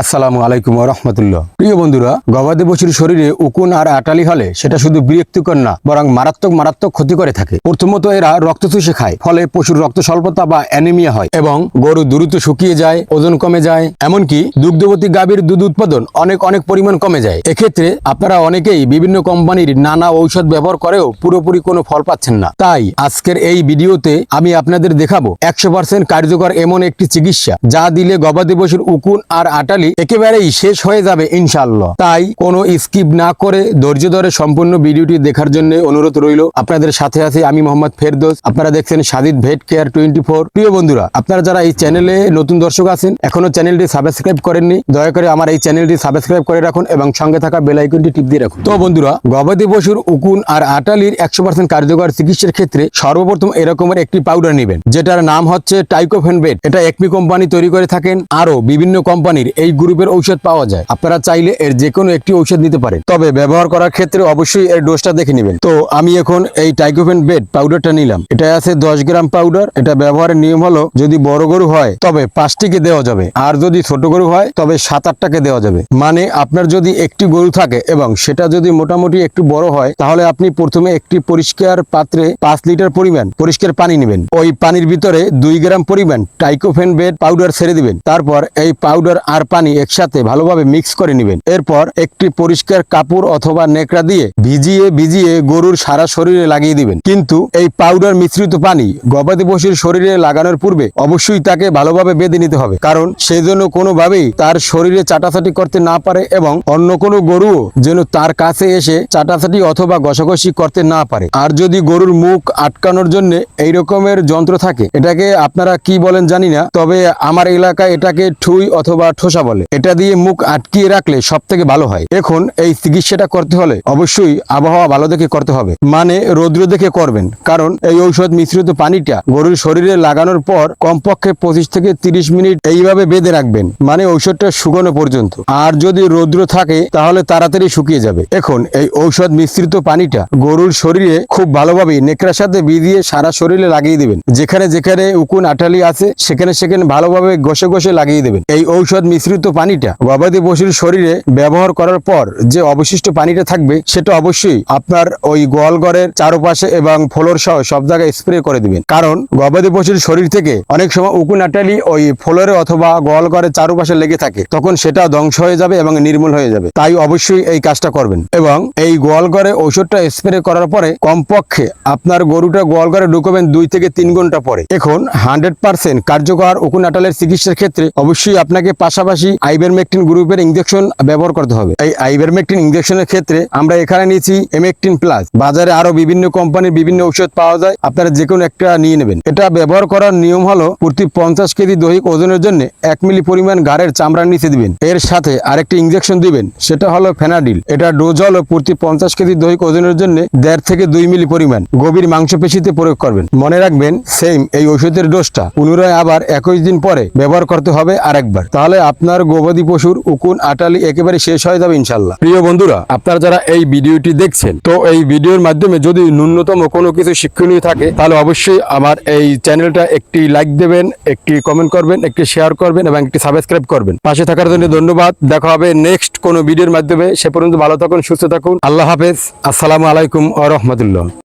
আসসালামু আলাইকুম ওয়া রাহমাতুল্লাহ। প্রিয় বন্ধুরা, গবাদি পশুর শরীরে উকুন আর আটালি হলে সেটা শুধু বিরক্তিকর না, বরং মারাত্মক ক্ষতি করে থাকে। প্রথমত এরা রক্ত চুষে খায়, ফলে পশুর রক্ত স্বল্পতা বা অ্যানিমিয়া হয় এবং গরু দ্রুত শুকিয়ে যায়, ওজন কমে যায়, এমনকি দুগ্ধবতী গাভীর দুধ উৎপাদন অনেক পরিমাণ কমে যায়। এক্ষেত্রে আপনারা অনেকেই বিভিন্ন কোম্পানির নানা ঔষধ ব্যবহার করেও পুরোপুরি কোনো ফল পাচ্ছেন না। তাই আজকের এই ভিডিওতে আমি আপনাদের দেখাবো 100% কার্যকর এমন একটি চিকিৎসা, যা দিলে গবাদি পশুর উকুন আর আটালি একেবারেই শেষ হয়ে যাবে ইনশাআল্লাহ। তাই কোনো স্কিপ না করে ধৈর্য ধরে সম্পূর্ণ ভিডিওটি দেখার জন্য অনুরোধ রইল। আপনাদের সাথে আছি আমি মোহাম্মদ ফেরদৌস। আপনারা দেখছেন সাজিদ ভেট কেয়ার 24। প্রিয় বন্ধুরা, আপনারা যারা এই চ্যানেলে নতুন দর্শক আছেন, এখনো চ্যানেলটি সাবস্ক্রাইব করেননি, দয়া করে আমার এই চ্যানেলটি সাবস্ক্রাইব করে রাখুন এবং সঙ্গে থাকা বেল আইকনটি টিপ দিয়ে রাখুন। তো বন্ধুরা, গবাদি পশুর উকুন আর আটালির 100% কার্যকর চিকিৎসার ক্ষেত্রে সর্বপ্রথম এরকমের একটি পাউডার নেবেন, যেটার নাম হচ্ছে টাইকোফেনবেট। এটা একমি কোম্পানি তৈরি করে থাকেন। আরো বিভিন্ন কোম্পানির এই গ্রুপের ঔষধ পাওয়া যায়। আপনারা চাইলে এর যে কোনো একটি ঔষধ নিতে পারেন, তবে ব্যবহার করার ক্ষেত্রে অবশ্যই এর ডোজটা দেখে নেবেন। তো আমি এখন এই টাইকোফেনবেট পাউডারটা নিলাম। এটা আছে 10 গ্রাম পাউডার। এটা ব্যবহারের নিয়ম হলো, যদি বড় গরু হয় তবে 5টিকে দেওয়া যাবে, আর যদি ছোট গরু হয় তবে 7-8টাকে দেওয়া যাবে। মানে আপনার যদি একটি গরু থাকে এবং সেটা যদি মোটামুটি একটু বড় হয়, তাহলে আপনি প্রথমে একটি পরিষ্কার পাত্রে 5 লিটার পরিমাণ পরিষ্কার পানি নেবেন। ওই পানির ভিতরে 2 গ্রাম পরিমাণ টাইকোফেনবেট পাউডার ছেড়ে দিবেন। তারপর এই পাউডার আর পানি একসাথে ভালোভাবে মিক্স করে নেবেন। এরপর একটি পরিষ্কার কাপড় অথবা নেকড়া দিয়ে ভিজিয়ে গরুর সারা শরীরে লাগিয়ে দিবেন। কিন্তু এই পাউডার মিশ্রিত পানি গবাদি পশুর শরীরে লাগানোর পূর্বে অবশ্যই তাকে ভালোভাবে বেঁধে নিতে হবে, কারণ সেই জন্য কোনোভাবেই তার শরীরে চাটাচাটি করতে না পারে এবং অন্য কোনো গরুও যেন তার কাছে এসে চাটাচাটি অথবা ঘষাঘষি করতে না পারে। আর যদি গরুর মুখ আটকানোর জন্য এই রকমের যন্ত্র থাকে, এটাকে আপনারা কি বলেন জানি না, তবে আমার এলাকায় এটাকে ঠুই অথবা ঠোসা বলে। এটা দিয়ে মুখ আটকিয়ে রাখলে সব থেকে ভালো হয়। এখন এই চিকিৎসাটা করতে হলে অবশ্যই আবহাওয়া ভালো দেখে করতে হবে, মানে রৌদ্র দেখে করবেন, কারণ এই ঔষধ মিশ্রিত পানিটা গরুর শরীরে লাগানোর পর কমপক্ষে 25 থেকে 30 মিনিট এইভাবে বেঁধে রাখবেন, মানে ঔষধটা শুকানো পর্যন্ত। আর যদি রৌদ্র থাকে তাহলে তাড়াতাড়ি শুকিয়ে যাবে। এখন এই ঔষধ মিশ্রিত পানিটা গরুর শরীরে খুব ভালোভাবে নেকড়ার সাথে ভিজিয়ে সারা শরীরে লাগিয়ে দিবেন। যেখানে যেখানে উকুন আটালি আছে সেখানে ভালোভাবে ঘষে লাগিয়ে দেবেন। এই ঔষধ মিশ্রিত পানিটা গবাদি পশুর শরীরে ব্যবহার করার পর যে অবশিষ্ট পানিটা থাকবে, সেটা অবশ্যই আপনার ওই গোয়ালঘরের চারপাশে এবং ফ্লোর সহ সব জায়গায় স্প্রে করে দিবেন। কারণ গবাদি পশুর শরীর থেকে অনেক সময় উকুন আটালি ওই ফ্লোরে অথবা গোয়ালঘরের চারপাশে লেগে থাকে, তখন সেটা ধ্বংস হয়ে যাবে এবং নির্মূল হয়ে যাবে। তাই অবশ্যই এই কাজটা করবেন। এবং এই গোয়ালঘরে ঔষধটা স্প্রে করার পরে কমপক্ষে আপনার গরুটা গোয়ালঘরে ঢুকবেন 2 থেকে 3 ঘন্টা পরে। এখন 100% কার্যকর উকুন আটালের চিকিৎসার ক্ষেত্রে অবশ্যই আপনাকে পাশাপাশি আইভারমেকটিন গ্রুপের ইনজেকশন ব্যবহার করতে হবে। এই আইভারমেকটিন ইনজেকশনের ক্ষেত্রে আমরা এখানে নিয়েছি এমেকটিন প্লাস। বাজারে আরো বিভিন্ন কোম্পানির বিভিন্ন ঔষধ পাওয়া যায়, আপনারা যে কোনো একটা নিয়ে নেবেন। এটা ব্যবহার করার নিয়ম হলো, প্রতি 50 কেজি দৈহিক ওজনের জন্য 1 মিলি পরিমাণ ঘাড়ের চামড়ার নিচে দিবেন। এর সাথে আরেকটি ইনজেকশন দিবেন, সেটা হলো ফেনাডিল। এটা ডোজ হলো প্রতি 50 কেজি দৈহিক ওজনের জন্য 1.5 থেকে 2 মিলি পরিমাণ গভীর মাংসপেশিতে প্রয়োগ করবেন। মনে রাখবেন, সেম এই ওষুধের ডোজটা পুনরায় আবার 21 দিন পরে ব্যবহার করতে হবে আরেকবার। তাহলে আপনার গবাদি পশুর উকুন আটালি একেবারে শেষ হয়ে যাবে ইনশাল্লাহ। প্রিয় বন্ধুরা, আপনারা যারা এই ভিডিওটি দেখছেন, তো এই ভিডিওর মাধ্যমে যদি ন্যূনতম কোনো কিছু শিক্ষণীয় থাকে, তাহলে অবশ্যই আমার এই চ্যানেলটা একটি লাইক দেবেন, একটি কমেন্ট করবেন, একটি শেয়ার করবেন এবং একটি সাবস্ক্রাইব করবেন। পাশে থাকার জন্য ধন্যবাদ। দেখা হবে নেক্সট কোনো ভিডিওর মাধ্যমে। সে পর্যন্ত ভালো থাকুন, সুস্থ থাকুন। আল্লাহ হাফেজ। আসসালামু আলাইকুম ওয়া রাহমাতুল্লাহ।